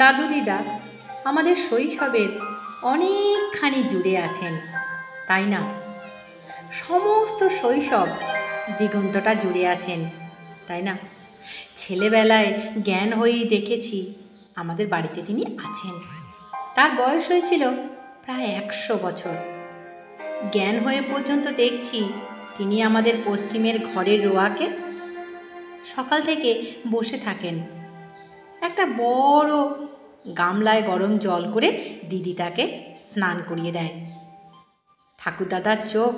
দাদু দিদা আমাদের শৈশবের অনেকখানি জুড়ে আছেন, তাই না? সমস্ত শৈশব দিগন্তটা জুড়ে আছেন, তাই না? ছেলেবেলায় জ্ঞান হয়েই দেখেছি আমাদের বাড়িতে তিনি আছেন। তার বয়স হয়েছিল প্রায় 100 বছর। জ্ঞান হয়ে পর্যন্ত দেখছি তিনি আমাদের পশ্চিমের ঘরের রোয়াকে সকাল থেকে বসে থাকেন। একটা বড় গামলায় গরম জল করে দিদি তাকে স্নান করিয়ে দেয়। ঠাকুরদাদার চোখ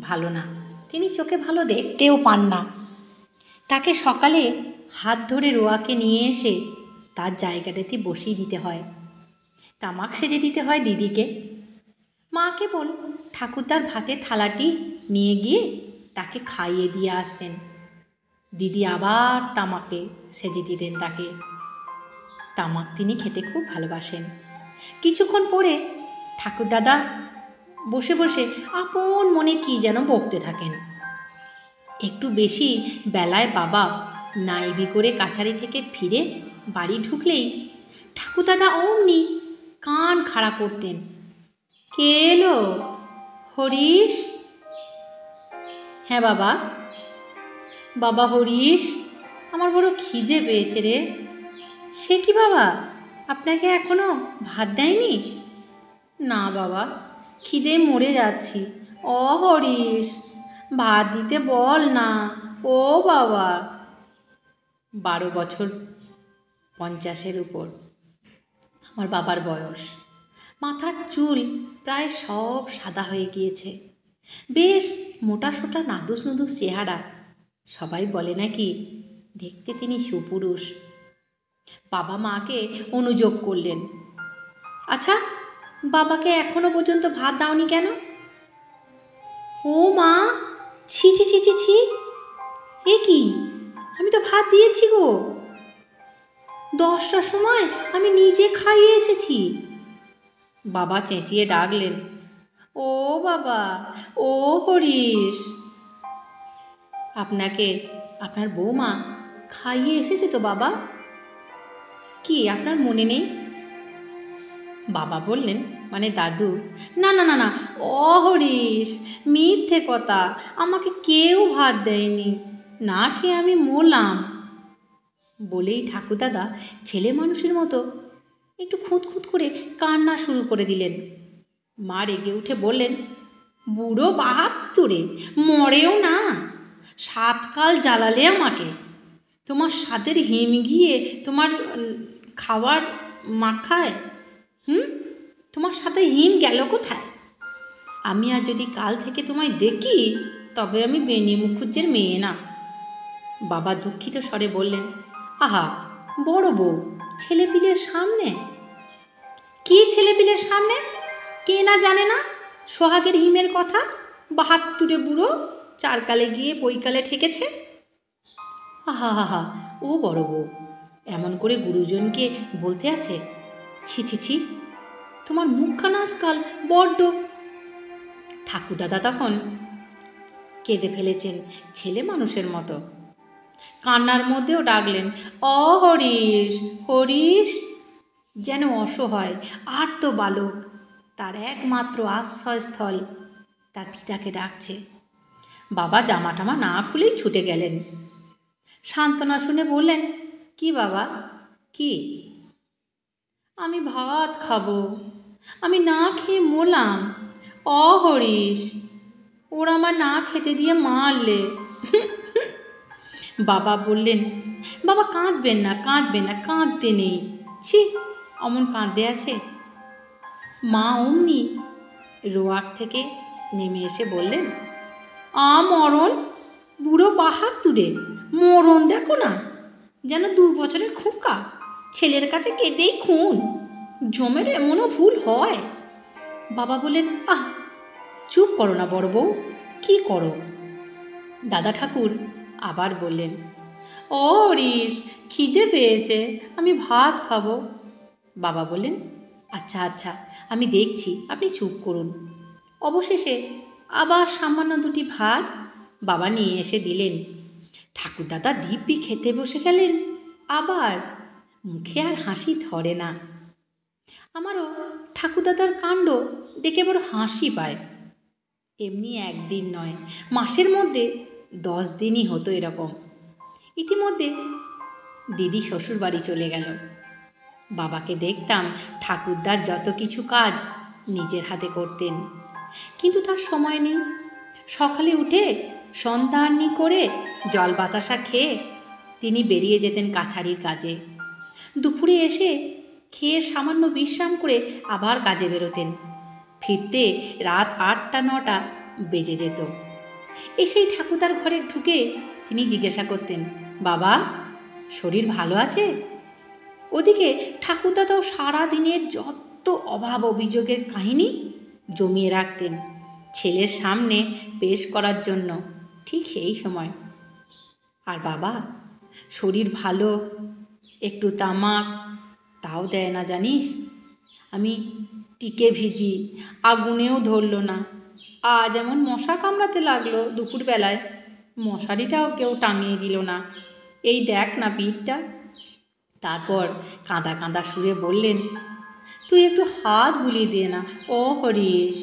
ভালো না, তিনি চোখে ভালো দেখতেও পান না। তাকে সকালে হাত ধরে রোয়াকে নিয়ে এসে তার জায়গাটাতে বসিয়ে দিতে হয়। তামাক সেজে দিতে হয় দিদিকে। মা কেবল ঠাকুরদার ভাতের থালাটি নিয়ে গিয়ে তাকে খাইয়ে দিয়ে আসতেন। দিদি আবার তামাকে সেজে দিতেন তাকে। তামাক তিনি খেতে খুব ভালোবাসেন। কিছুক্ষণ পরে ঠাকুরদাদা বসে বসে আপন মনে কী যেন বকতে থাকেন। একটু বেশি বেলায় বাবা নাইবি করে কাছারি থেকে ফিরে বাড়ি ঢুকলেই ঠাকুরদাদা অমনি কান খাড়া করতেন। কে এলো? হরিশ? হ্যাঁ বাবা। বাবা হরিশ, আমার বড় খিদে পেয়েছে রে। সে কি বাবা, আপনাকে এখনো ভাত দেয়নি? না বাবা, খিদে মরে যাচ্ছি। ও হরিশ, ভাত দিতে বল না ও বাবা। 12 বছর 50-এর উপর আমার বাবার বয়স। মাথার চুল প্রায় সব সাদা হয়ে গিয়েছে। বেশ মোটা সোটা নাদুস নুদুস চেহারা। সবাই বলে নাকি দেখতে তিনি সুপুরুষ। বাবা মাকে অনুযোগ করলেন, আচ্ছা বাবাকে এখনো পর্যন্ত ভাত দাওনি কেন? ও মা, ছি ছি ছি ছি ছি, এ কি, আমি তো ভাত দিয়েছি গো। 10টার সময় আমি নিজে খাইয়ে এসেছি। বাবা চেঁচিয়ে ডাকলেন, ও বাবা, ও হরিশ, আপনাকে আপনার বৌমা খাইয়ে এসেছে তো বাবা? কি আপনার মনে নেই? বাবা বললেন, মানে দাদু, না না না না, ও হরিশ, মিথ্যে কথা, আমাকে কেউ ভাত দেয়নি, না খেয়ে আমি মরলাম। বলেই ঠাকুরদাদা ছেলে মানুষের মতো একটু খুঁতখুঁত করে কান্না শুরু করে দিলেন। মা রেগে উঠে বললেন, বুড়ো 72, মরেও না, 7 কাল জ্বালালে আমাকে। তোমার স্বাদের হিম গিয়ে তোমার খাওয়ার মাখায়, তোমার সাথে হিম গেল কোথায়? আমি আর যদি কাল থেকে তোমায় দেখি তবে আমি বেনি মুখুজ্জের মেয়ে না। বাবা দুঃখিত স্বরে বললেন, আহা বড় বউ, ছেলেপিলের সামনে? কি ছেলেপিলের সামনে? কে না জানে না সোহাগের হিমের কথা? 72 বুড়ো 4 কালে গিয়ে বৈকালে ঠেকেছে। আহা হা হা, ও বড় বউ, এমন করে গুরুজনকে বলতে আছে? ছি ছি ছি, তোমার মুখখানা আজকাল বড্ড। ঠাকুরদাদা তখন কেঁদে ফেলেছেন ছেলে মানুষের মতো। কান্নার মধ্যেও ডাকলেন, অ হরিশ, হরিশ, যেন অসহায় আর্ত বালক তার একমাত্র আশ্রয়স্থল তার পিতাকে ডাকছে। বাবা জামা টামা না খুলেই ছুটে গেলেন। সান্ত্বনা শুনে বললেন, কি বাবা, কি? আমি ভাত খাবো, আমি না খেয়ে মরলাম। অ হরিশ, ওরা আমার না খেতে দিয়ে মারলে। বাবা বললেন, বাবা কাঁদবেন না, কাঁদবেন না, কাঁদতে নেই, ছি অমন কাঁদতে আছে। মা অমনি রোয়াক থেকে নেমে এসে বললেন, মরণ, বুড়ো 72, মরণ দেখো না, যেন 2 বছরের খোকা, ছেলের কাছে কেঁদেই খুন, জমের এমনও ভুল হয়। বাবা বললেন, আহ চুপ করো না বড় বউ, কী করো? দাদা ঠাকুর আবার বললেন, ও হরিশ, খিদে পেয়েছে, আমি ভাত খাবো। বাবা বললেন, আচ্ছা আচ্ছা, আমি দেখছি, আপনি চুপ করুন। অবশেষে আবার সামান্য 2টি ভাত বাবা নিয়ে এসে দিলেন। ঠাকুরদাদা দিব্যি খেতে বসে গেলেন। আবার মুখে আর হাসি ধরে না। আমারও ঠাকুরদাদার কাণ্ড দেখে বড় হাসি পায়। এমনি একদিন নয়, মাসের মধ্যে 10 দিনই হতো এরকম। ইতিমধ্যে দিদি শ্বশুর বাড়ি চলে গেল। বাবাকে দেখতাম ঠাকুরদার যত কিছু কাজ নিজের হাতে করতেন, কিন্তু তার সময় নেই। সকালে উঠে সন্ধ্যাআরতি করে জল বাতাসা খেয়ে তিনি বেরিয়ে যেতেন কাছারির কাজে। দুপুরে এসে খেয়ে সামান্য বিশ্রাম করে আবার কাজে বেরোতেন। ফিরতে রাত 8টা-9টা বেজে যেত। এসেই ঠাকুরদার ঘরে ঢুকে তিনি জিজ্ঞাসা করতেন, বাবা, শরীর ভালো আছে? ওদিকে ঠাকুরদাদাও সারা দিনের যত অভাব অভিযোগের কাহিনী জমিয়ে রাখতেন ছেলের সামনে পেশ করার জন্য ঠিক সেই সময়। আর বাবা, শরীর ভালো, একটু তামাক তাও দেয় না জানিস। আমি টিকে ভিজি, আগুনেও ধরল না। আজ এমন মশা কামড়াতে লাগলো দুপুরবেলায়, মশারিটাও কেউ টাঙিয়ে দিল না। এই দেখ না পিঠটা। তারপর কাঁদা কাঁদা সুরে বললেন, তুই একটু হাত বুলিয়ে দে না ও হরিশ।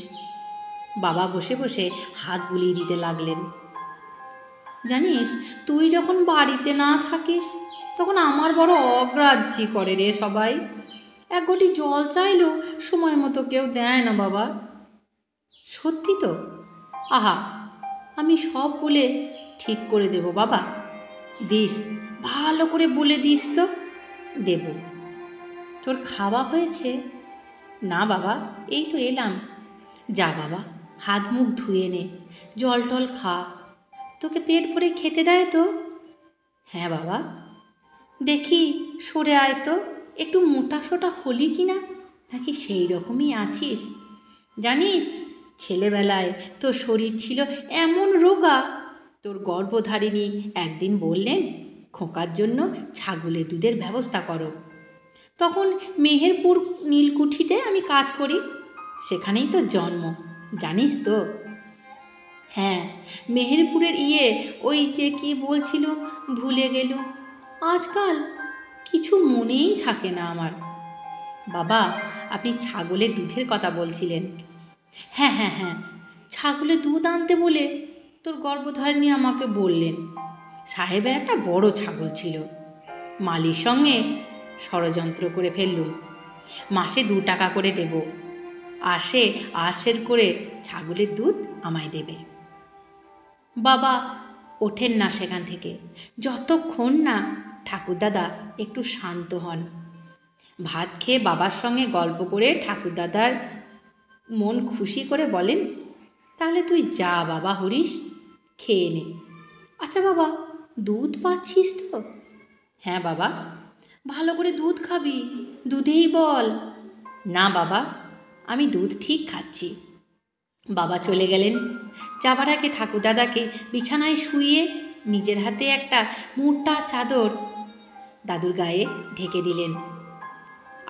বাবা বসে বসে হাত বুলিয়ে দিতে লাগলেন। জানিস, তুই যখন বাড়িতে না থাকিস তখন আমার বড় অগ্রাহ্যি করে রে সবাই। এক ঘটি জল চাইলেও সময় মতো কেউ দেয় না বাবা। সত্যি তো? আহা, আমি সব বলে ঠিক করে দেব বাবা। দিস, ভালো করে বলে দিস তো। দেব। তোর খাওয়া হয়েছে? না বাবা, এই তো এলাম। যা বাবা, হাত মুখ ধুয়ে নে, জল টল খা। তোকে পেট ভরে খেতে দেয় তো? হ্যাঁ বাবা। দেখি সরে আয় তো, একটু মোটা সোটা হলি কি না, নাকি সেই রকমই আছিস? জানিস, ছেলেবেলায় তোর শরীর ছিল এমন রোগা, তোর গর্ভধারিণী একদিন বললেন খোকার জন্য ছাগলের দুধের ব্যবস্থা করো। তখন মেহেরপুর নীলকুঠিতে আমি কাজ করি, সেখানেই তো জন্ম, জানিস তো? হ্যাঁ, মেহেরপুরের ওই যে কি বলছিল ভুলে গেলুম। আজকাল কিছু মনেই থাকে না আমার। বাবা, আপনি ছাগলের দুধের কথা বলছিলেন। হ্যাঁ হ্যাঁ হ্যাঁ, ছাগলের দুধ আনতে বলে তোর গর্ভধারিণী আমাকে বললেন। সাহেবের একটা বড় ছাগল ছিল, মালির সঙ্গে ষড়যন্ত্র করে ফেললুম। মাসে 2 টাকা করে দেব, আর সে আশের করে ছাগলের দুধ আমায় দেবে। বাবা ওঠেন না সেখান থেকে যতক্ষণ না ঠাকুরদাদা একটু শান্ত হন। ভাত খেয়ে বাবার সঙ্গে গল্প করে ঠাকুরদাদার মন খুশি করে বলেন, তাহলে তুই যা বাবা হরিশ, খেয়ে নে। আচ্ছা বাবা, দুধ পাচ্ছিস তো? হ্যাঁ বাবা। ভালো করে দুধ খাবি, দুধেই বল। না বাবা, আমি দুধ ঠিক খাচ্ছি। বাবা চলে গেলেন। যাবার আগে ঠাকুরদাদাকে বিছানায় শুইয়ে নিজের হাতে একটা মোটা চাদর দাদুর গায়ে ঢেকে দিলেন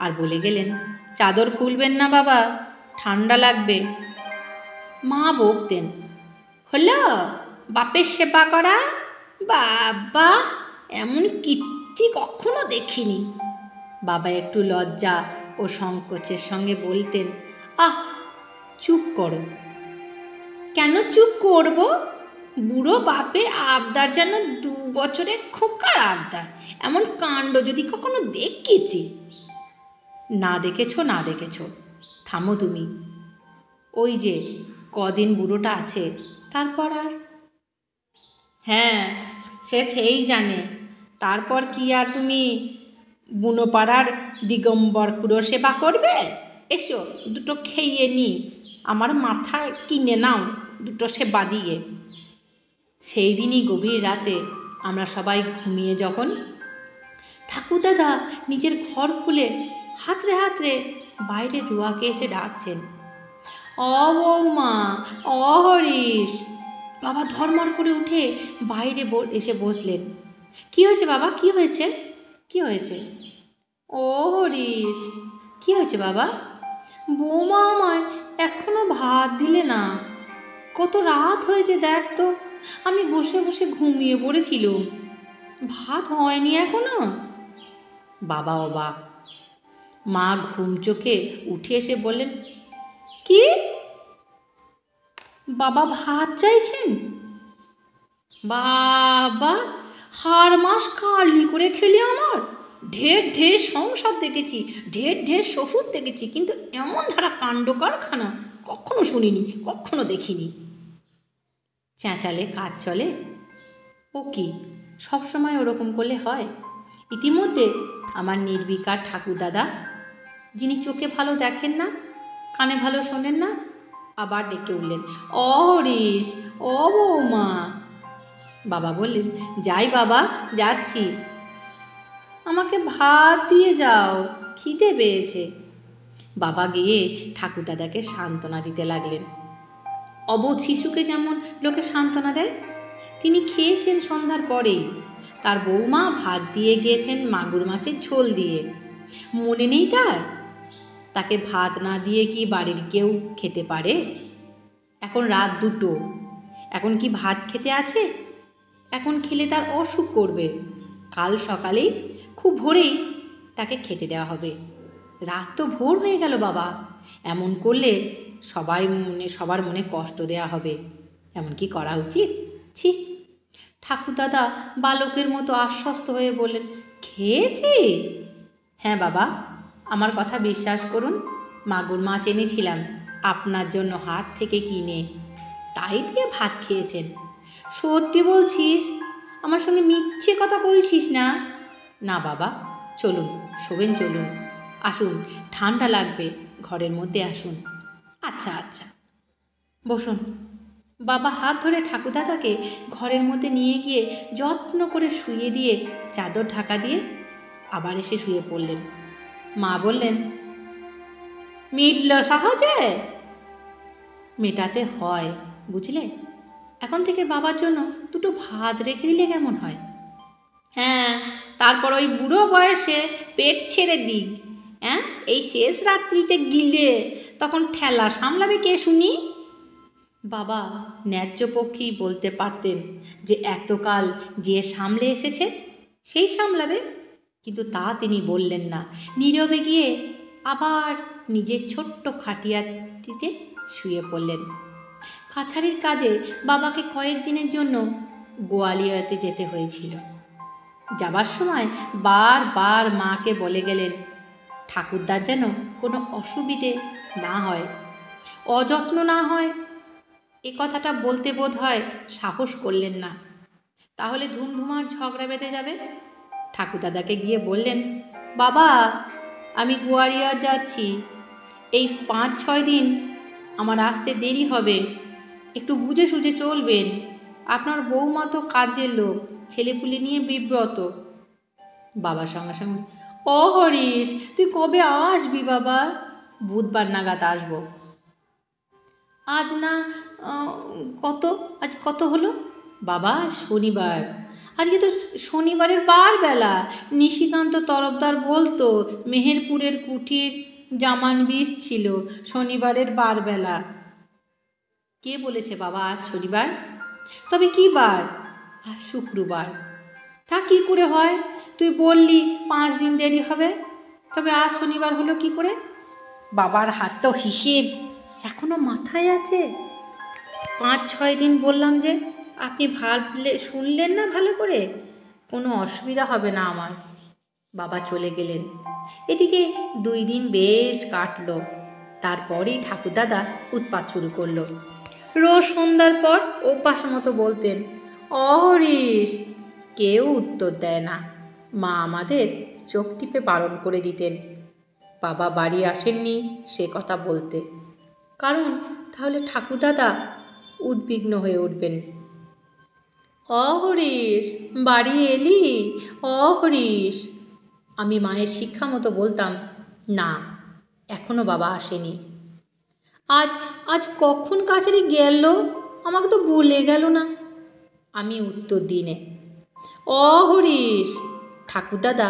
আর বলে গেলেন, চাদর খুলবেন না বাবা, ঠান্ডা লাগবে। মা বকতেন, হলো বাপের সেবা করা? বাবা, এমন কীর্তি কখনো দেখিনি। বাবা একটু লজ্জা ও সংকোচের সঙ্গে বলতেন, আহ, চুপ করো। কেন চুপ করব? বুড়ো বাপের আবদার যেন 2 বছরের খোকার আবদার। এমন কাণ্ড যদি কখনো দেখেছি। না দেখেছো না দেখেছো, থামো তুমি। ওই যে কদিন বুড়োটা আছে, তারপর আর? হ্যাঁ, সেই জানে। তারপর কি আর তুমি বুনোপাড়ার দিগম্বর খুড়োর সেবা করবে? এসো, 2টো খেয়ে নি, আমার মাথায় কিনে নাও 2টো সেবা দিয়ে। সেই দিনই গভীর রাতে আমরা সবাই ঘুমিয়ে যখন ঠাকুরদাদা নিজের ঘর খুলে হাতড়ে হাতড়ে বাইরে রুয়াকে এসে ডাকছেন, অ বৌমা, অ হরিশ। বাবা ধর্মর করে উঠে বাইরে এসে বসলেন। কি হয়েছে বাবা, কি হয়েছে? কি হয়েছে? ও হরিশ, কি হয়েছে বাবা? বৌমা আমায় এখনো ভাত দিলে না। কত রাত হয়েছে দেখ তো, আমি বসে বসে ঘুমিয়ে পড়েছিলুম, ভাত হয়নি এখনো। বাবা অবাক। মা ঘুম চোখে উঠে এসে বললেন, কি বাবা ভাত চাইছেন? বাবা, হাড় মাস কালি করে খেলি আমার। ঢের ঢের সংসার দেখেছি, ঢের ঢের শ্বশুর দেখেছি, কিন্তু এমন ধারা কাণ্ড কারখানা কখনো শুনিনি, কখনো দেখিনি। চেঁচালে কাজ চলে? ও কি, সবসময় ওরকম করলে হয়? ইতিমধ্যে আমার নির্বিকার ঠাকুরদাদা, যিনি চোখে ভালো দেখেন না, কানে ভালো শোনেন না, আবার ডেকে উঠলেন, অ হরিশ, ও বৌমা। বাবা বললেন, যাই বাবা, যাচ্ছি। আমাকে ভাত দিয়ে যাও, খিদে পেয়েছে। বাবা গিয়ে ঠাকুরদাদাকে সান্ত্বনা দিতে লাগলেন। অবোধ শিশুকে যেমন লোকে সান্ত্বনা দেয়, তিনি খেয়েছেন সন্ধ্যার পরেই। তার বৌমা ভাত দিয়ে গিয়েছেন মাগুর মাছের ঝোল দিয়ে। মনে নেই তাকে ভাত না দিয়ে কি বাড়ির কেউ খেতে পারে? এখন রাত 2, এখন কি ভাত খেতে আছে? এখন খেলে তার অসুখ করবে। কাল সকালেই খুব ভোরেই তাকে খেতে দেওয়া হবে। রাত তো ভোর হয়ে গেল বাবা, এমন করলে সবার মনে কষ্ট দেওয়া হবে। এমন কি করা উচিত? ছি। ঠাকুরদাদা বালকের মতো আশ্বস্ত হয়ে বললেন, খেয়েছি? হ্যাঁ বাবা, আমার কথা বিশ্বাস করুন, মাগুর মাছ এনেছিলাম আপনার জন্য হাট থেকে কিনে, তাই দিয়ে ভাত খেয়েছেন। সত্যি বলছিস? আমার সঙ্গে মিথ্যে কথা কইছিস না? না বাবা, চলুন, শোবেন, চলুন, আসুন, ঠান্ডা লাগবে, ঘরের মধ্যে আসুন। আচ্ছা আচ্ছা, বসুন। বাবা হাত ধরে ঠাকুরদাদাকে ঘরের মধ্যে নিয়ে গিয়ে যত্ন করে শুইয়ে দিয়ে চাদর ঢাকা দিয়ে আবার এসে শুয়ে পড়লেন। মা বললেন, মিটল সহজে? মেটাতে হয়, বুঝলে। এখন থেকে বাবার জন্য 2টো ভাত রেখে দিলে কেমন হয়? হ্যাঁ, তারপর ওই বুড়ো বয়সে পেট ছেড়ে দিক, হ্যাঁ, এই শেষ রাত্রিতে গিলে তখন ঠেলা সামলাবে কে শুনি? বাবা ন্যায্য পক্ষেই বলতে পারতেন যে এতকাল যে সামলে এসেছে সেই সামলাবে, কিন্তু তা তিনি বললেন না। নীরবে গিয়ে আবার নিজের ছোট্ট খাটিয়াটিতে শুয়ে পড়লেন। কাছারির কাজে বাবাকে কয়েকদিনের জন্য গোয়ালিয়রে যেতে হয়েছিল। যাবার সময় বারবার মাকে বলে গেলেন, ঠাকুরদার যেন কোনো অসুবিধে না হয়, অযত্ন না হয়। এ কথাটা বলতে বোধ হয় সাহস করলেন না, তাহলে ধুমধুমার ঝগড়া বেঁধে যাবে। ঠাকুরদাদাকে গিয়ে বললেন, বাবা, আমি গোয়ালিয়র যাচ্ছি, এই 5-6 দিন আমার আসতে দেরি হবে, একটু বুঝে সুঝে চলবেন। আপনার বৌমা তো কাজের লোক, ছেলেপুলে নিয়ে বিব্রত। বাবার সঙ্গে সঙ্গে, ও হরিশ, তুই কবে আসবি বাবা? বুধবার নাগাদ আসবো। আজ না আজ কত হলো বাবা? শনিবার। আজকে তো শনিবারের বারবেলা। নিশিকান্ত তরফদার বলতো মেহেরপুরের কুঠির জামান বিষ ছিল শনিবারের বারবেলা। কে বলেছে বাবা আজ শনিবার? তবে কি বার? আজ শুক্রবার। তা কী করে হয়? তুই বললি 5 দিন দেরি হবে, তবে আজ শনিবার হলো কি করে? বাবার হাত তো হিসেব এখনো মাথায় আছে। 5-6 দিন বললাম যে, আপনি শুনলেন না ভালো করে? কোনো অসুবিধা হবে না আমার। বাবা চলে গেলেন। এদিকে 2 দিন বেশ কাটল। তারপরেই ঠাকুরদাদা উৎপাত শুরু করলো। রোজ সন্ধ্যার পর অভ্যাস মতো বলতেন, অহরিশ। কেউ উত্তর দেয় না। মা আমাদের চোখ টিপে বারণ করে দিতেন বাবা বাড়ি আসেননি সে কথা বলতে, কারণ তাহলে ঠাকুরদাদা উদ্বিগ্ন হয়ে উঠবেন। অহরিশ, বাড়ি এলি? অহরিশ। আমি মায়ের শিক্ষা মতো বলতাম, না, এখনও বাবা আসেনি। আজ কখন কাছারি গেল? আমাকে তো বলে গেল না। আমি উত্তর দিনে, অহরিশ, ঠাকুরদাদা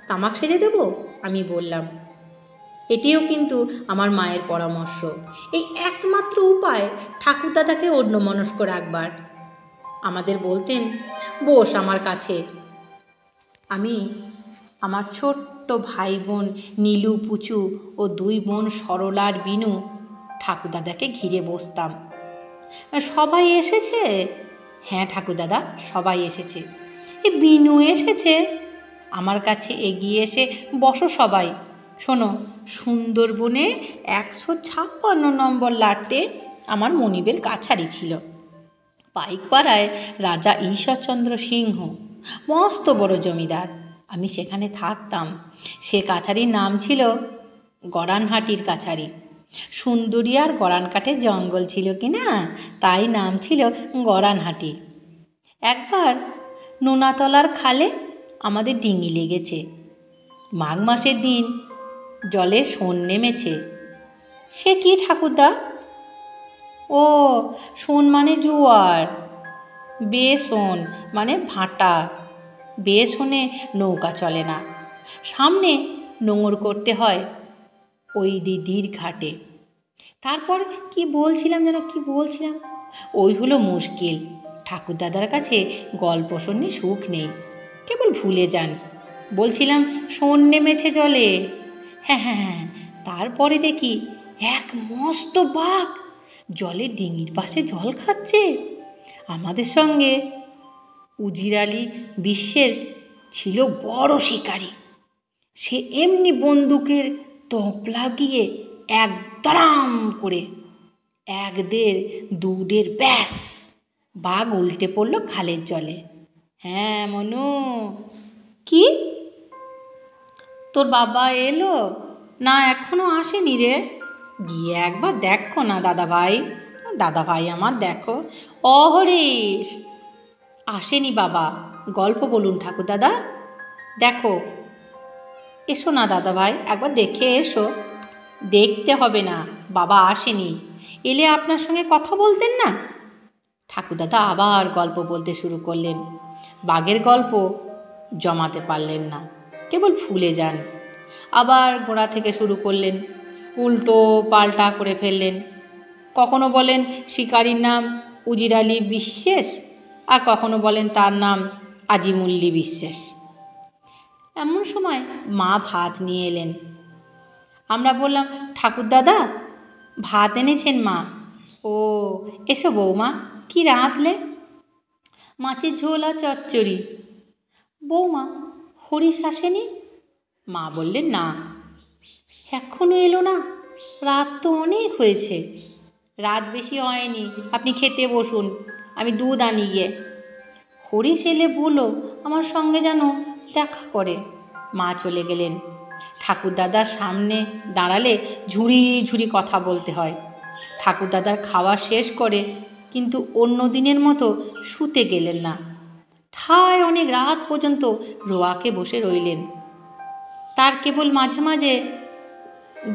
তামাক সেজে দেব? আমি বললাম। এটিও কিন্তু আমার মায়ের পরামর্শ, এই একমাত্র উপায় ঠাকুরদাদাকে অন্যমনস্ক রাখবার। আমাদের বলতেন, বস আমার কাছে। আমি আমার ছোট্ট ছোট্ট ভাই বোন নীলু, পুচু ও 2 বোন সরলা আর বিনু ঠাকুরদাদাকে ঘিরে বসতাম। সবাই এসেছে? হ্যাঁ ঠাকুরদাদা, সবাই এসেছে। এ বিনু এসেছে? আমার কাছে এগিয়ে এসে বসো সবাই। শোনো, সুন্দরবনে 156 নম্বর লাটে আমার মনিবের কাছারি ছিল। পাইকপাড়ায় রাজা ঈশ্বরচন্দ্র সিংহ মস্ত বড় জমিদার। আমি সেখানে থাকতাম। সে কাছারির নাম ছিল গড়ানহাটির কাছারি। সুন্দরী আর গড়ান কাঠের জঙ্গল ছিল কি না, তাই নাম ছিল গড়ানহাটি। একবার নোনাতলার খালে আমাদের ডিঙি লেগেছে। মাঘ মাসের দিন জলে শোন নেমেছে। সে কি ঠাকুরদা? ও, শোন মানে জোয়ার, বেশন মানে ভাটা। বেশনে নৌকা চলে না, সামনে নোঙর করতে হয় ওই দিদির ঘাটে। তারপর কি বলছিলাম ওই হলো মুশকিল। ঠাকুরদাদার কাছে গল্প শুনে সুখ নেই, কেবল ভুলে যান। বলছিলাম শোন নেমেছে জলে। হ্যাঁ হ্যাঁ হ্যাঁ, তারপরে দেখি এক মস্ত বাঘ জলে ডিঙির পাশে জল খাচ্ছে। আমাদের সঙ্গে উজির আলী বিশ্বের ছিল বড় শিকারী। সে এমনি বন্দুকের তোপ লাগিয়ে এক দড়াম করে 1 1.5 2 ব্যাস, বাঘ উল্টে পড়ল খালের জলে। হ্যাঁ মনু, কি তোর বাবা এলো? না, এখনো আসেনি রে। গিয়ে একবার দেখো না দাদাভাই আমার দেখো। হরিশ, আসেনি বাবা, গল্প বলুন ঠাকুরদাদা। দেখো, এসো না দাদাভাই, একবার দেখে এসো। দেখতে হবে না, বাবা আসেনি, এলে আপনার সঙ্গে কথা বলতেন না। ঠাকুরদাদা আবার গল্প বলতে শুরু করলেন। বাঘের গল্প জমাতে পারলেন না, কেবল ভুলে যান। আবার গোড়া থেকে শুরু করলেন, উল্টো পাল্টা করে ফেললেন। কখনো বলেন শিকারীর নাম উজির আলী বিশ্বাস, আর কখনো বলেন তার নাম আজিমুল্লি বিশ্বাস। এমন সময় মা ভাত নিয়ে এলেন। আমরা বললাম, ঠাকুরদাদা ভাত এনেছেন মা? ও, এসো বৌমা, কি রাঁধলে? মাছের ঝোল আর চচ্চড়ি। বৌমা, হরিশ আসেনি? মা বললেন না। এখনো এলো না? রাত তো অনেক হয়েছে। রাত বেশি হয়নি, আপনি খেতে বসুন, আমি দুধ আনি গিয়ে। হরিশ এলে বলো আমার সঙ্গে যেন দেখা করে। মা চলে গেলেন। ঠাকুরদাদার সামনে দাঁড়ালে ঝুড়ি ঝুড়ি কথা বলতে হয়। ঠাকুরদাদার খাওয়া শেষ করে কিন্তু অন্য দিনের মতো শুতে গেলেন না। ঠায় অনেক রাত পর্যন্ত রোয়াকে বসে রইলেন। তার কেবল মাঝে মাঝে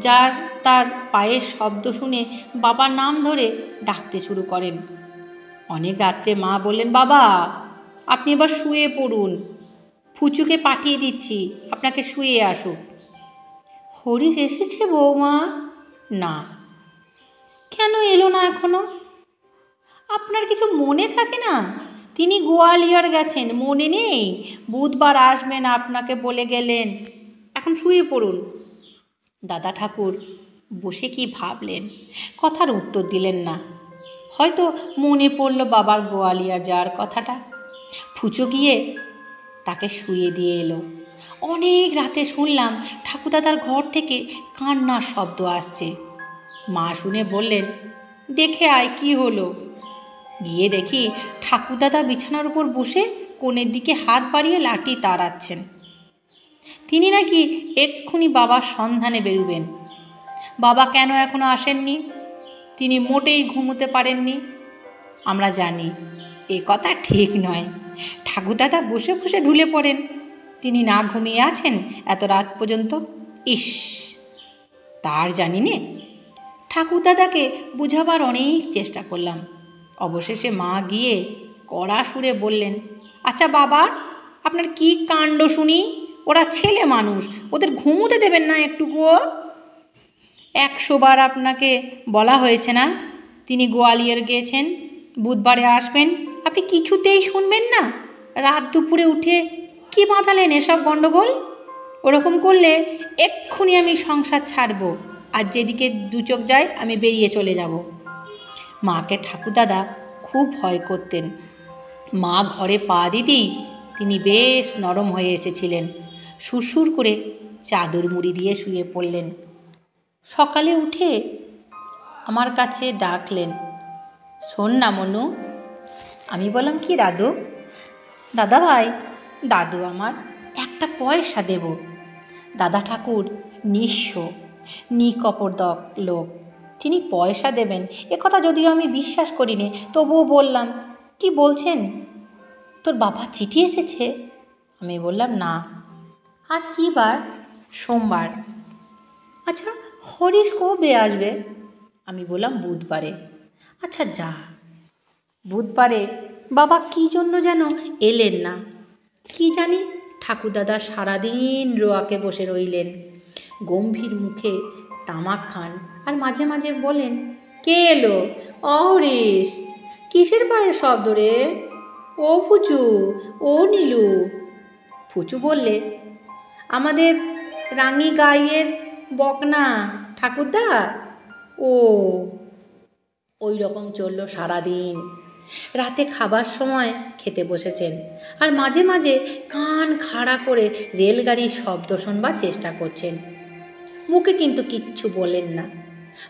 যার তার পায়ের শব্দ শুনে বাবার নাম ধরে ডাকতে শুরু করেন। অনেক রাত্রে মা বললেন, বাবা আপনি এবার শুয়ে পড়ুন, ফুচুকে পাঠিয়ে দিচ্ছি, আপনাকে শুয়ে আসুক। হরিশ এসেছে বৌমা? না। কেন এলো না এখনো? আপনার কিছু মনে থাকে না? তিনি গোয়ালিয়র গেছেন, মনে নেই? বুধবার আসবেন আপনাকে বলে গেলেন। এখন শুয়ে পড়ুন। দাদা ঠাকুর বসে কি ভাবলেন, কথার উত্তর দিলেন না। হয়তো মনে পড়ল বাবার গোয়ালিয়র যাওয়ার কথাটা। ফুচো গিয়ে তাকে শুয়ে দিয়ে এলো। অনেক রাতে শুনলাম ঠাকুরদাদার ঘর থেকে কান্নার শব্দ আসছে। মা শুনে বললেন, দেখে আয় কি হলো। গিয়ে দেখি ঠাকুরদাদা বিছানার উপর বসে কোণের দিকে হাত বাড়িয়ে লাঠি তাড়াচ্ছেন। তিনি নাকি এক্ষুনি বাবার সন্ধানে বেরুবেন। বাবা কেন এখনো আসেননি? তিনি মোটেই ঘুমোতে পারেননি। আমরা জানি এ কথা ঠিক নয়। ঠাকুরদাদা বসে বসে ঢুলে পড়েন, তিনি না ঘুমিয়ে আছেন এত রাত পর্যন্ত। ইস, তার জানি নে। ঠাকুরদাদাকে বুঝাবার অনেক চেষ্টা করলাম। অবশেষে মা গিয়ে কড়া সুরে বললেন, আচ্ছা বাবা, আপনার কি কাণ্ড শুনি? ওরা ছেলে মানুষ, ওদের ঘুমোতে দেবেন না একটুকুও? 100 বার আপনাকে বলা হয়েছে না তিনি গোয়ালিয়র গিয়েছেন, বুধবারে আসবেন, আপনি কিছুতেই শুনবেন না। রাত দুপুরে উঠে কি বাঁধালেন এসব গণ্ডগোল? ওরকম করলে এক্ষুনি আমি সংসার ছাড়ব, আর যেদিকে দু চোখ যায় আমি বেরিয়ে চলে যাব। মাকে ঠাকুরদাদা খুব ভয় করতেন। মা ঘরে পা দিতেই তিনি বেশ নরম হয়ে এসেছিলেন। সুরসুর করে চাদর মুড়ি দিয়ে শুয়ে পড়লেন। সকালে উঠে আমার কাছে ডাকলেন, শোন না মনু। আমি বললাম, কি দাদু? দাদা ভাই, দাদু আমার একটা পয়সা দেব। দাদা ঠাকুর নিঃস্ব, নিকপরদক লোক, তিনি পয়সা দেবেন এ কথা যদিও আমি বিশ্বাস করি নে, তবুও বললাম, কি বলছেন? তোর বাবা চিঠি এসেছে? আমি বললাম, না। আজ কী বার? সোমবার। আচ্ছা, হরিশ কবে আসবে? আমি বললাম, বুধবারে। আচ্ছা যা। বুধবারে বাবা কী জন্য যেন এলেন না, কি জানি। ঠাকুরদাদা সারাদিন রোয়াকে বসে রইলেন, গম্ভীর মুখে তামাক খান, আর মাঝে মাঝে বলেন, কে এলো? হরিশ। কিসের পায়ের শব্দ রে? ও ফুচু, ও নীলু। ফুচু বললে, আমাদের রাঙি গাইয়ের বকনা ঠাকুরদা। ও, ওই রকম চলল সারাদিন। রাতে খাবার সময় খেতে বসেছেন, আর মাঝে মাঝে কান খাড়া করে রেলগাড়ির শব্দ শোনবার চেষ্টা করছেন। মুখে কিন্তু কিচ্ছু বলেন না।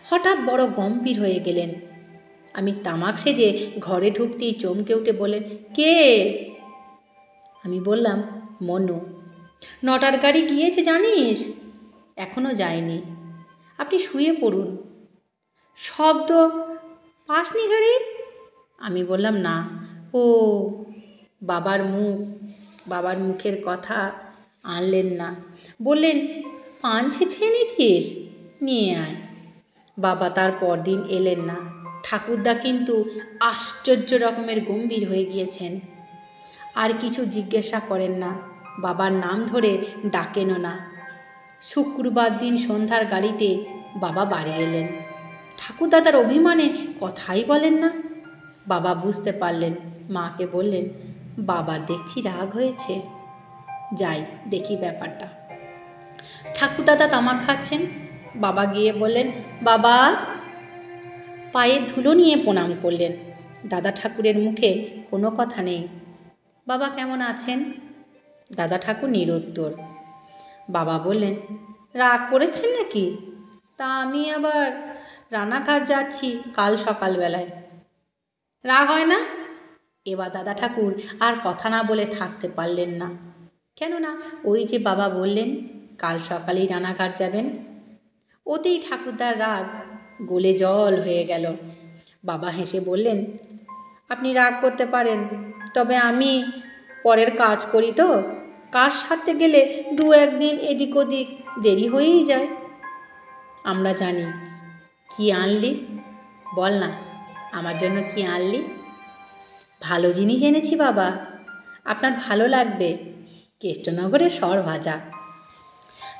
হঠাৎ বড় গম্ভীর হয়ে গেলেন। আমি তামাক সেজে ঘরে ঢুকতেই চমকে উঠে বলেন, কে? আমি বললাম, মনু। 9টার গাড়ি গিয়েছে জানিস? এখনও যায়নি। আপনি শুয়ে পড়ুন। শব্দ পাসনি গাড়ির? আমি বললাম, না। ও, বাবার মুখের কথা আনলেন না। বললেন, পান ছেঁচে এনেছিস? নিয়ে আয়। বাবা তার পরদিন এলেন না। ঠাকুরদা কিন্তু আশ্চর্য রকমের গম্ভীর হয়ে গিয়েছেন। আর কিছু জিজ্ঞাসা করেন না, বাবার নাম ধরে ডাকেনও না। শুক্রবার দিন সন্ধ্যার গাড়িতে বাবা বাড়ি এলেন। ঠাকুরদাদার অভিমানে কথাই বলেন না। বাবা বুঝতে পারলেন। মাকে বললেন, বাবার দেখছি রাগ হয়েছে, যাই দেখি ব্যাপারটা। ঠাকুরদাদা তামাক খাচ্ছেন। বাবা গিয়ে বললেন, বাবা। পায়ের ধুলো নিয়ে প্রণাম করলেন। দাদা ঠাকুরের মুখে কোনো কথা নেই। বাবা কেমন আছেন? দাদা ঠাকুর নিরুত্তর। বাবা বললেন, রাগ করেছেন নাকি? তা আমি আবার রানাঘাট যাচ্ছি কাল সকালবেলায়। রাগ হয় না? এবার দাদা ঠাকুর আর কথা না বলে থাকতে পারলেন না। কেননা ওই যে বাবা বললেন কাল সকালেই রানাঘাট যাবেন। ওতেই ঠাকুরদার রাগ গলে জল হয়ে গেল। বাবা হেসে বললেন, আপনি রাগ করতে পারেন, তবে আমি পরের কাজ করি তো, কাজ সারতে গেলে 2-1 দিন এদিক ওদিক দেরি হয়েই যায়। আমরা জানি। কি আনলি বল না, আমার জন্য কি আনলি? ভালো জিনিস এনেছি বাবা, আপনার ভালো লাগবে। কেষ্টনগরের সর ভাজা।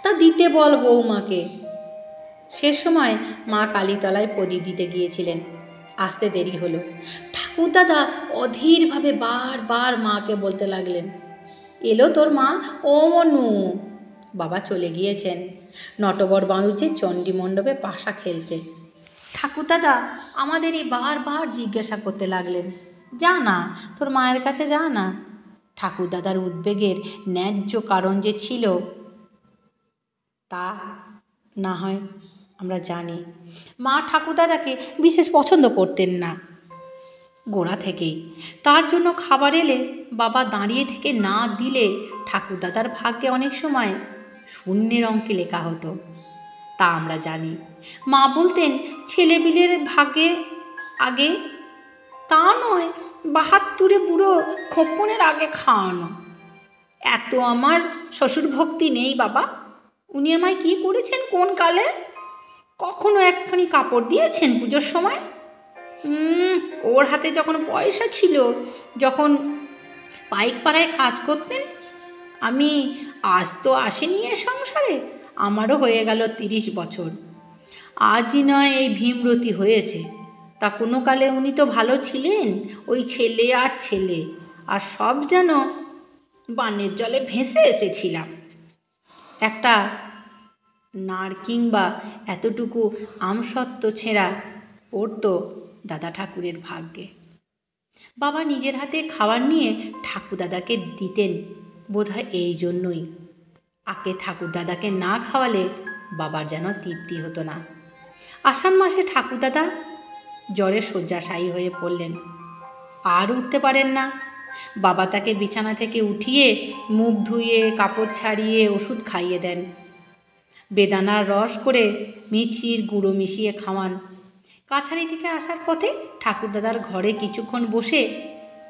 তা দিতে বল বৌমাকে। সে সময় মা কালীতলায় প্রদীপ দিতে গিয়েছিলেন। আসতে দেরি হলো। ঠাকুরদাদা অধীরভাবে বারবার মাকে বলতে লাগলেন, এলো তোর মা? ও মনু। বাবা চলে গিয়েছেন নটবর বাড়ুজ্যের চণ্ডী মণ্ডপে পাশা খেলতে। ঠাকুরদাদা আমাদেরই বারবার জিজ্ঞাসা করতে লাগলেন, যা না, তোর মায়ের কাছে যা না। ঠাকুরদাদার উদ্বেগের ন্যায্য কারণ যে ছিল তা না হয় আমরা জানি। মা ঠাকুরদাদাকে বিশেষ পছন্দ করতেন না গোড়া থেকেই। তার জন্য খাবার এলে বাবা দাঁড়িয়ে থেকে না দিলে ঠাকুরদাদার ভাগ্যে অনেক সময় শূন্যের অঙ্কে লেখা হতো, তা আমরা জানি। মা বলতেন ছেলেপিলের ভাগ্যে আগে, তা নয় 72 বুড়ো খোকনের আগে খাওয়ানো। এত আমার শ্বশুর ভক্তি নেই বাবা। উনি আমায় কী করেছেন কোন কালে? কখনো একখানি কাপড় দিয়েছেন পুজোর সময়? ওর হাতে যখন পয়সা ছিল, যখন পাইকপাড়ায় কাজ করতেন। আমি আজ তো আসেনি এ সংসারে, আমারও হয়ে গেল 30 বছর। আজই নয় এই ভীমরতি হয়েছে, তা কোনো কালে উনি তো ভালো ছিলেন। ওই ছেলে আর ছেলে, আর সব যেন বানের জলে ভেসে এসেছিলাম। একটা নাড় কিংবা এতটুকু আমসত্ত্ব ছেঁড়া পড়তো দাদা ঠাকুরের ভাগ্যে। বাবা নিজের হাতে খাবার নিয়ে ঠাকুরদাদাকে দিতেন বোধহয় এই জন্যই। আগে ঠাকুরদাদাকে না খাওয়ালে বাবার যেন তৃপ্তি হতো না। আষাঢ় মাসে ঠাকুরদাদা জ্বরে শয্যাশায়ী হয়ে পড়লেন, আর উঠতে পারেন না। বাবা তাকে বিছানা থেকে উঠিয়ে মুখ ধুয়ে কাপড় ছাড়িয়ে ওষুধ খাইয়ে দেন। বেদানার রস করে মিছির গুঁড়ো মিশিয়ে খাওয়ান। কাছারি থেকে আসার পথে ঠাকুরদাদার ঘরে কিছুক্ষণ বসে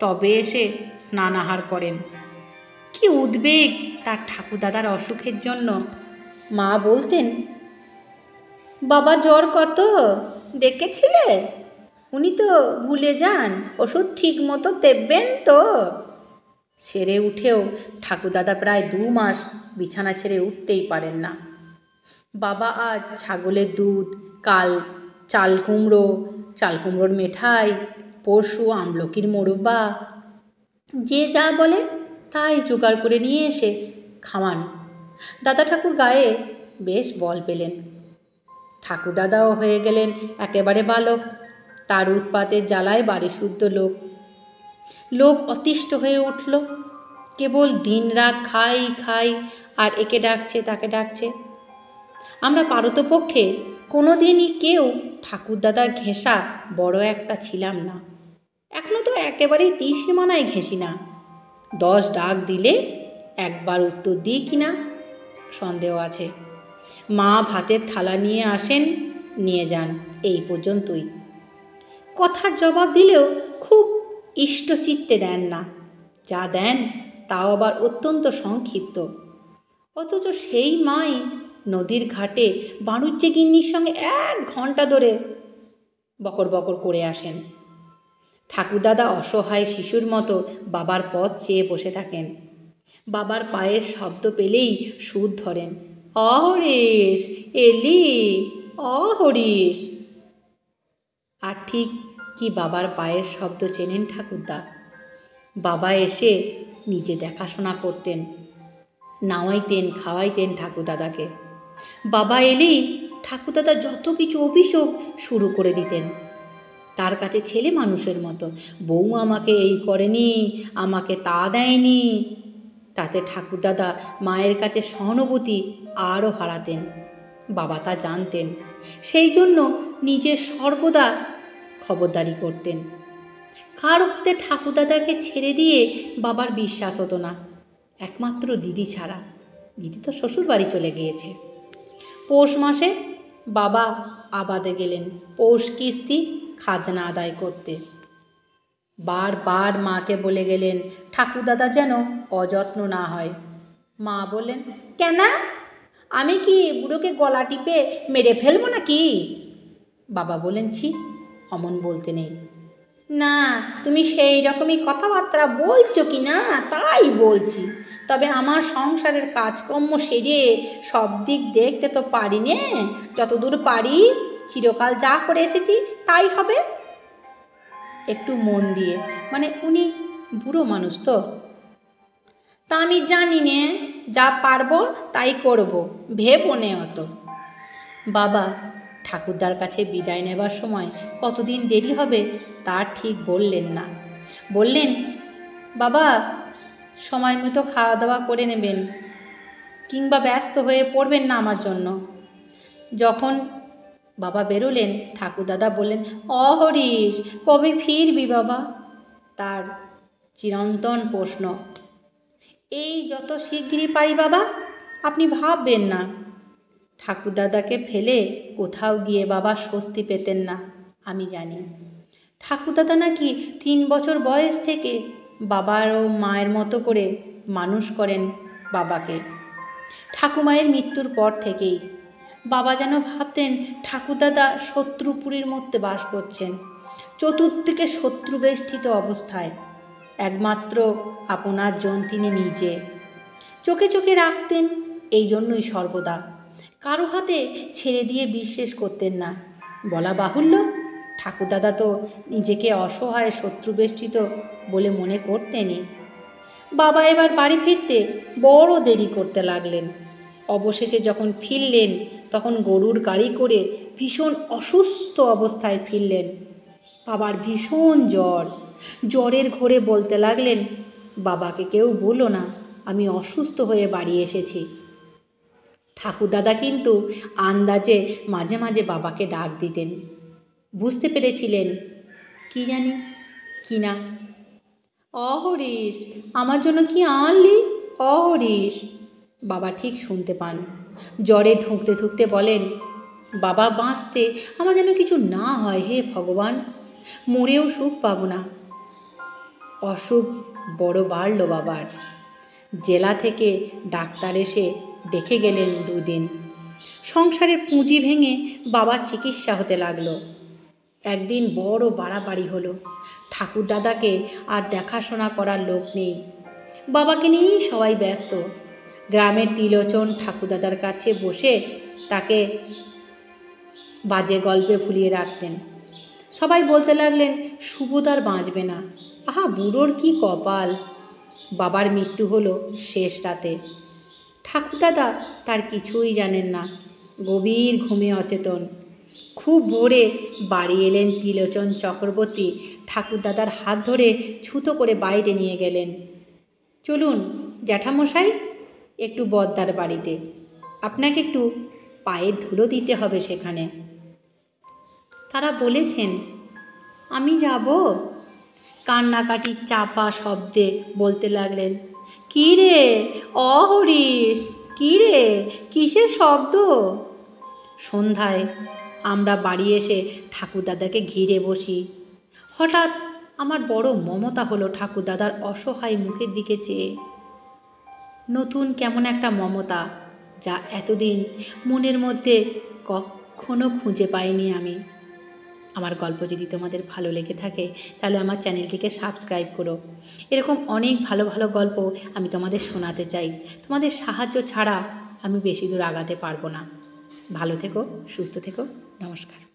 তবে এসে স্নানাহার করেন। কি উদ্বেগ তার ঠাকুরদাদার অসুখের জন্য। মা বলতেন, বাবা জ্বর কত দেখেছিলে? উনি তো ভুলে যান, ওষুধ ঠিক মতো দেবেন তো। ছেড়ে উঠেও ঠাকুরদাদা প্রায় 2 মাস বিছানা ছেড়ে উঠতেই পারেন না। বাবা আজ ছাগলের দুধ, কাল চাল কুমড়োর মেঠাই, পরশু আমলকির মোরব্বা, যে যা বলে তাই জোগাড় করে নিয়ে এসে খাওয়ান। দাদা ঠাকুর গায়ে বেশ বল পেলেন। ঠাকুরদাদাও হয়ে গেলেন একেবারে বালক। তার উৎপাতের জ্বালায় বাড়ি শুদ্ধ লোক অতিষ্ঠ হয়ে উঠল। কেবল দিন রাত খাই আর একে ডাকছে তাকে ডাকছে। আমরা পারতপক্ষে কোনো দিনই কেউ ঠাকুরদাদার ঘেঁষা বড় একটা ছিলাম না। এখনও তো একেবারেই তীরসীমানায় ঘেঁষি না। 10 ডাক দিলে একবার উত্তর দিই কিনা সন্দেহ আছে। মা ভাতের থালা নিয়ে আসেন, নিয়ে যান, এই পর্যন্তই। কথার জবাব দিলেও খুব ইষ্টচিত্তে দেন না। যা দেন তাও আবার অত্যন্ত সংক্ষিপ্ত। অথচ সেই মাই নদীর ঘাটে বাণুজ্যে গিন্নির সঙ্গে 1 ঘন্টা ধরে বকর বকর করে আসেন। ঠাকুরদাদা অসহায় শিশুর মতো বাবার পথ চেয়ে বসে থাকেন। বাবার পায়ের শব্দ পেলেই সুর ধরেন, অহরিশ এলি, অহরিশ। আর ঠিক কি বাবার পায়ের শব্দ চেনেন ঠাকুরদা? বাবা এসে নিজে দেখাশোনা করতেন, নাওয়াইতেন খাওয়াইতেন ঠাকুরদাদাকে। বাবা এলেই ঠাকুরদাদা যত কিছু অভিযোগ শুরু করে দিতেন। তার কাছে ছেলে মানুষের মতো, বউ আমাকে এই করেনি, আমাকে তা দেয়নি। তাতে ঠাকুরদাদা মায়ের কাছে সহানুভূতি আরও হারাতেন। বাবা তা জানতেন, সেই জন্য নিজে সর্বদা খবরদারি করতেন। কারো হাতে ঠাকুরদাদাকে ছেড়ে দিয়ে বাবার বিশ্বাস হতো না, একমাত্র দিদি ছাড়া। দিদি তো শ্বশুর বাড়ি চলে গিয়েছে। পৌষ মাসে বাবা আবাদে গেলেন পৌষ কিস্তি খাজনা আদায় করতে। বারবার মাকে বলে গেলেন ঠাকুরদাদা যেন অযত্ন না হয়। মা বললেন, কেন? আমি কি বুড়োকে গলা টিপে মেরে ফেলবো নাকি? বাবা বলেন, ছি, অমন বলতে নেই। না, তুমি সেই রকমই কথাবার্তা বলছো কি না তাই বলছি। তবে আমার সংসারের কাজকর্ম সেরে সব দিক দেখতে তো পারি নে। যতদূর পারি চিরকাল যা করে এসেছি তাই হবে। একটু মন দিয়ে, মানে উনি বুড়ো মানুষ তো। তা আমি জানি নে, যা পারবো তাই করব, ভেবো নে অত। বাবা ঠাকুরদার কাছে বিদায় নেবার সময় কতদিন দেরি হবে তা ঠিক বললেন না। বললেন, বাবা সময় মতো খাওয়া দাওয়া করে নেবেন, কিংবা ব্যস্ত হয়ে পড়বেন না আমার জন্য। যখন বাবা বেরোলেন ঠাকুরদাদা বললেন, অহরিশ কবে ফিরবি বাবা? তার চিরন্তন প্রশ্ন। এই যত শিগগিরই পারি বাবা, আপনি ভাববেন না। ঠাকুরদাদাকে ফেলে কোথাও গিয়ে বাবা স্বস্তি পেতেন না, আমি জানি। ঠাকুরদাদা নাকি 3 বছর বয়স থেকে বাবার ও মায়ের মতো করে মানুষ করেন বাবাকে। ঠাকুমায়ের মৃত্যুর পর থেকেই বাবা যেন ভাবতেন ঠাকুরদাদা শত্রুপুরীর মধ্যে বাস করছেন, চতুর্দিকে শত্রুবেষ্টিত অবস্থায়। একমাত্র আপনার জন তিনি নিজে। চোখে চোখে রাখতেন, এই জন্যই সর্বদা কারো হাতে ছেড়ে দিয়ে বিশ্বাস করতেন না। বলা বাহুল্য, ঠাকুরদাদা তো নিজেকে অসহায় শত্রুবেষ্টিত বলে মনে করতেনই। বাবা এবার বাড়ি ফিরতে বড় দেরি করতে লাগলেন। অবশেষে যখন ফিরলেন তখন গরুর গাড়ি করে ভীষণ অসুস্থ অবস্থায় ফিরলেন। বাবার ভীষণ জ্বর, জ্বরের ঘোরে বলতে লাগলেন, বাবাকে কেউ বলো না আমি অসুস্থ হয়ে বাড়ি এসেছি। ঠাকুরদাদা কিন্তু আন্দাজে মাঝে মাঝে বাবাকে ডাক দিতেন। বুঝতে পেরেছিলেন কি জানি কি না। অহরিশ, আমার জন্য কি আনলি? অহরিশ। বাবা ঠিক শুনতে পান। জ্বরে ঢুকতে ঢুকতে বলেন, বাবা বাঁচতে আমার যেন কিছু না হয়, হে ভগবান, মরেও সুখ পাবো না। অসুখ বড় বাড়ল বাবার। জেলা থেকে ডাক্তার এসে দেখে গেলেন 2 দিন। সংসারের পুঁজি ভেঙে বাবার চিকিৎসা হতে লাগলো। একদিন বড় বাড়াবাড়ি হলো। ঠাকুরদাদাকে আর দেখাশোনা করার লোক নেই, বাবাকে নিয়েই সবাই ব্যস্ত। গ্রামের ত্রিলোচন ঠাকুরদাদার কাছে বসে তাকে বাজে গল্পে ভুলিয়ে রাখতেন। সবাই বলতে লাগলেন সুবোধার বাঁচবে না। আহা, বুড়োর কি কপাল। বাবার মৃত্যু হলো শেষ রাতে। ঠাকুরদাদা তার কিছুই জানেন না, গভীর ঘুমে অচেতন। খুব ভোরে বাড়ি এলেন ত্রিলোচন চক্রবর্তী। ঠাকুরদাদার হাত ধরে ছুতো করে বাইরে নিয়ে গেলেন। চলুন জ্যাঠামশাই, একটু বদ্দার বাড়িতে, আপনাকে একটু পায়ের ধুলো দিতে হবে সেখানে। তারা বলেছেন, আমি যাব? কান্নাকাটির চাপা শব্দে বলতে লাগলেন, কী রে অহরিশ, কী রে, কিসের শব্দ? সন্ধ্যায় আমরা বাড়ি এসে ঠাকুরদাদাকে ঘিরে বসি। হঠাৎ আমার বড় মমতা হলো ঠাকুরদাদার অসহায় মুখের দিকে চেয়ে। নতুন কেমন একটা মমতা, যা এতদিন মনের মধ্যে কখনো খুঁজে পাইনি আমি। আমার গল্প যদি তোমাদের ভালো লেগে থাকে তাহলে আমার চ্যানেলটিকে সাবস্ক্রাইব করো। এরকম অনেক ভালো ভালো গল্প আমি তোমাদের শোনাতে চাই। তোমাদের সাহায্য ছাড়া আমি বেশি দূর আগাতে পারবো না। ভালো থেকো, সুস্থ থেকো, নমস্কার।